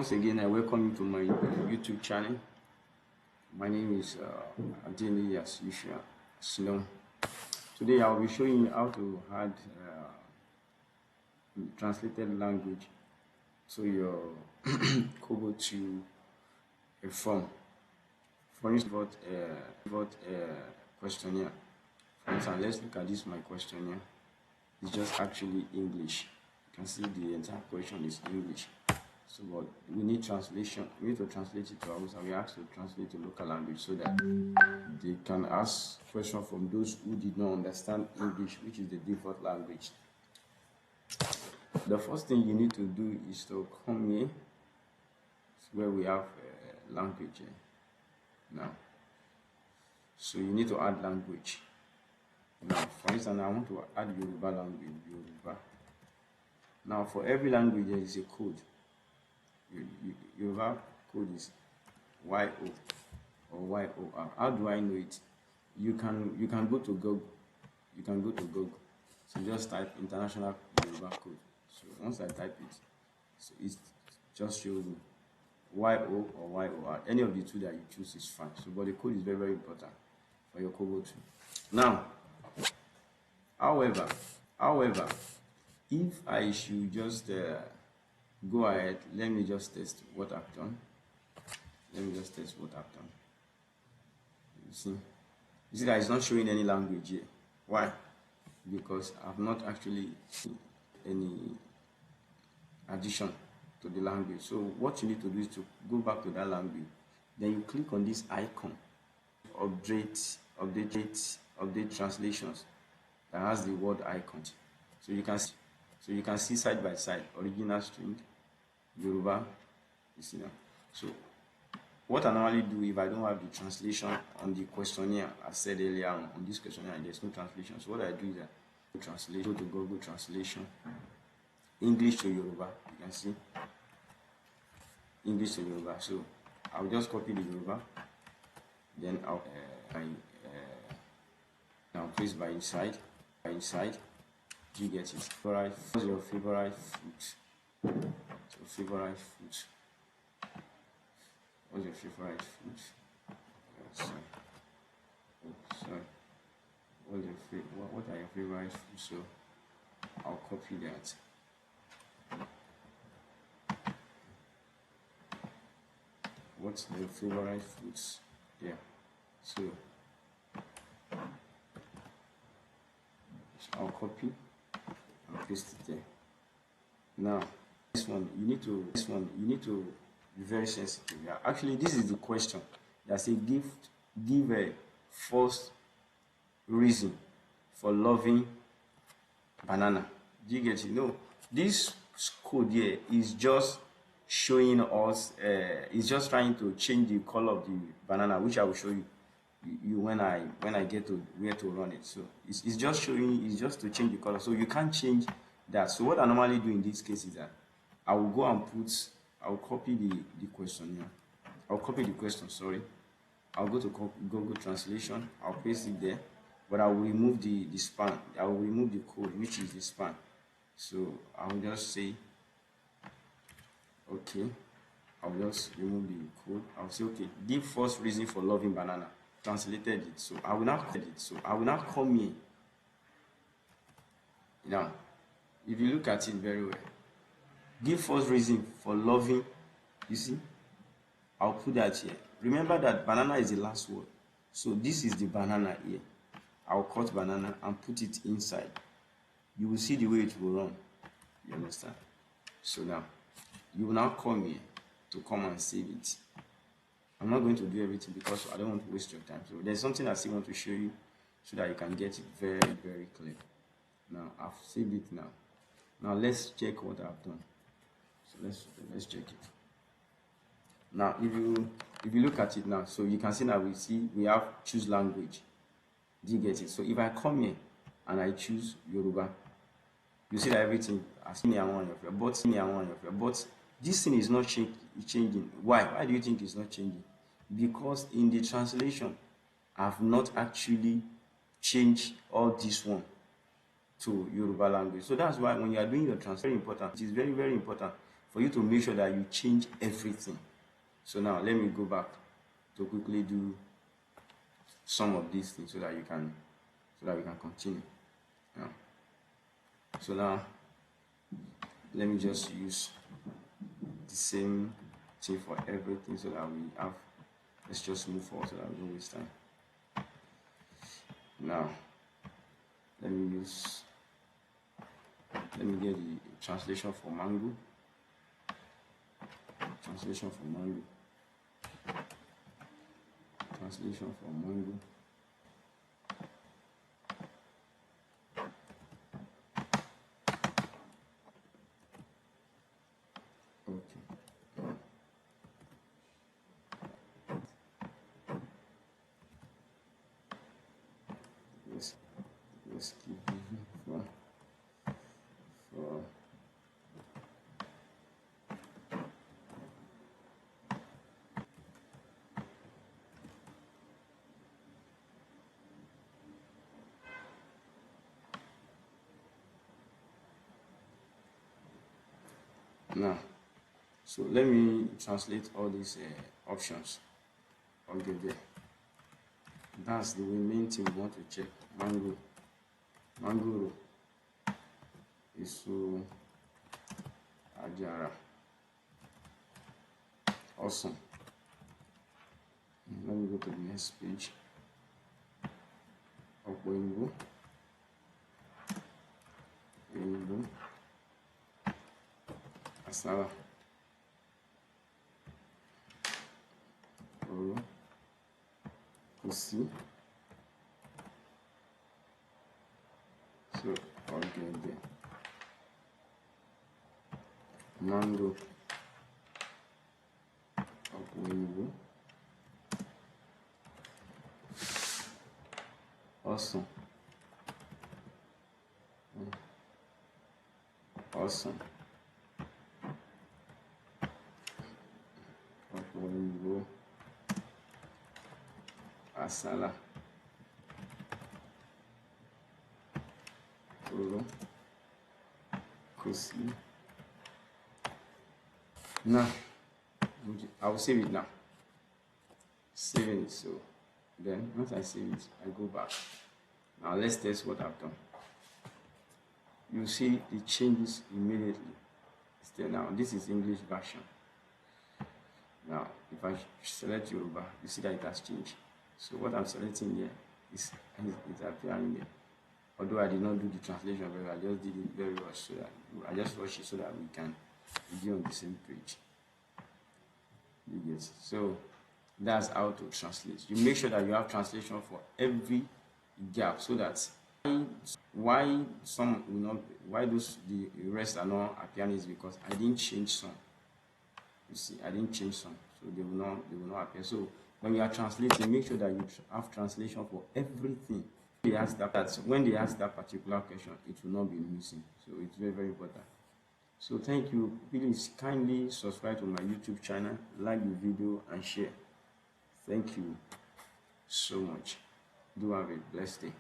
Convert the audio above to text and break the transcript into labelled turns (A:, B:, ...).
A: Once again, I welcome you to my YouTube channel. My name is Adeni, as usual. Today I'll be showing you how to add translated language to your KoboTool Form. For instance, questionnaire. For instance, let's look at this. My questionnaire is just actually English. You can see the entire question is English. So, but we need translation. We need to translate it to Hausa. We have to translate to local language so that they can ask questions from those who did not understand English, which is the default language. The first thing you need to do is to come here, where we have language now. So you need to add language. Now, for instance, I want to add Yoruba language. Yoruba. Now, for every language, there is a code. Yoruba code is YO or YOR. How do I know it? You can go to Google. You can go to Google. So just type international Yoruba code. So once I type it, so it just shows me YO or YOR. Any of the two that you choose is fine. So, but the code is very, very important for your Kobo tool. Now, however, if I should just go ahead, let me just test what I've done. You see that it's not showing any language here. Why? Because I've not actually seen any addition to the language. So what you need to do is to go back to that language. Then you click on this icon, update translations, that has the word icon. So you can see side by side original string, Yoruba, you see now. So what I normally do if I don't have the translation on the questionnaire, I said earlier on this questionnaire, there's no translation. So what I do is I translate, go to Google Translation, English to Yoruba. You can see English to Yoruba. So I'll just copy the Yoruba, then I'll place by inside. Do you get it? What's your favorite food? What's your favorite food? Sorry. What are your favorite foods? So I'll copy that. What's the favorite foods? Yeah. So I'll copy and paste it there. Now this one you need to be very sensitive. Yeah. Actually, this is the question that says give a first reason for loving banana. Do you get it? No, this code here is just showing us it's just trying to change the color of the banana, which I will show you when I get to where to run it. So it's just showing, it's just to change the color, so you can't change that. So what I normally do in this case is that I will go and I'll copy the questionnaire. I'll copy the question, sorry. I'll go to Google Translation, I'll paste it there, but I will remove the span. I will remove the code, which is the span. So I'll just say, okay, I'll just remove the code. I'll say, okay, give first reason for loving banana. Translated it. So I will not come here. Now, if you look at it very well, give first reason for loving, you see, I'll put that here. Remember that banana is the last word. So this is the banana here. I'll cut banana and put it inside. You will see the way it will run. You understand? So now, you will now come here to come and save it. I'm not going to do everything because I don't want to waste your time. So there's something I still want to show you so that you can get it very, very clear. Now, I've saved it now. Now let's check what I've done. So let's check it. Now if you look at it now, so you can see now we have choose language. Do you get it? So if I come here and I choose Yoruba, you see that everything has but this thing is not changing. Why do you think it's not changing? Because in the translation I've not actually changed all this one to Yoruba language. So that's why when you are doing your translation, it is very, very important for you to make sure that you change everything. So now let me go back to quickly do some of these things so that we can continue. Now, so now let me just use the same thing for everything so that we have, let's just move forward so that we don't waste time. Now let me get the translation for mango. Translation for mango. Okay. Let's keep for now. So let me translate all these options. Okay, there. That's the main thing we want to check. Mango Isu Ajara. Awesome. Let me go to the next page. Oyinbo. Asala. Oro. Kosi. So ọ̀gẹ̀dẹ̀. Mango. Oyinbo. Awesome. Awesome. Oyinbo. Asala. Oro. Kosi. Now, I will save it now. Saving it. So then once I save it, I go back. Now let's test what I've done. You see the changes immediately. Still now, this is English version. Now, if I select Yoruba, you see that it has changed. So what I'm selecting here is appearing there. Although I did not do the translation very well, I just did it very rush so that I just rushed it so that we can be on the same page. You get it? So that's how to translate. You make sure that you have translation for every gap so that why some will not, why those the rest are not appearing is because I didn't change some. You see, I didn't change some, so they will not appear. So when you are translating, make sure that you have translation for everything. When they ask that particular question, it will not be missing. So it's very, very important. So thank you. Please kindly subscribe to my YouTube channel, like the video, and share. Thank you so much. Do have a blessed day.